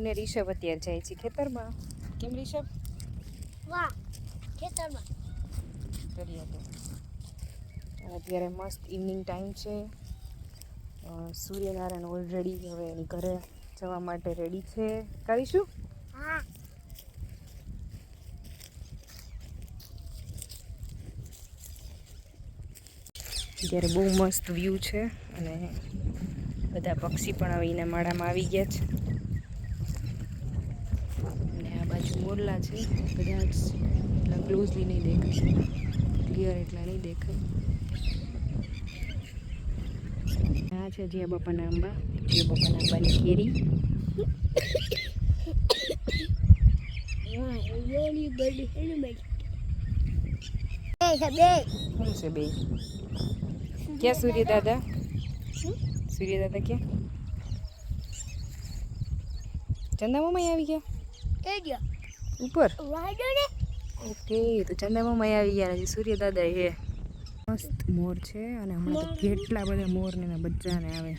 ને રિષભ અત્યારે જાય છે ખેતરમાં. કેમ રિષભ? વાહ, ખેતરમાં કરીએ તો અત્યારે મસ્ત ઇવનિંગ ટાઈમ છે. સૂર્યનારાયણ ઓલરેડી હવે એની ઘરે જવા માટે રેડી છે. કરીશું? હા. અત્યારે બહુ મસ્ત વ્યૂ છે અને બધા પક્ષી પણ હવે એના માળામાં આવી ગયા છે. અને આ બાજુ મોરલા છે. બધા જ એટલા ક્લોઝલી નહીં દેખાય, ક્લિયર એટલા નહીં દેખાય. આ છે જીયા બાપાના આંબા, જીયા બાપાના આંબાની કેરી. શું છે બે? ક્યાં સૂર્ય દાદા? સૂર્ય દાદા ક્યાં? ચંદામામાં આવી ગયા ઉપર. ઓકે, તો ચંદામામાં આવી ગયા નથી, સૂર્ય દાદા એ મસ્ત મોર છે. અને હમણાં તો કેટલા બધા મોર ને એના બચ્ચાને આવે.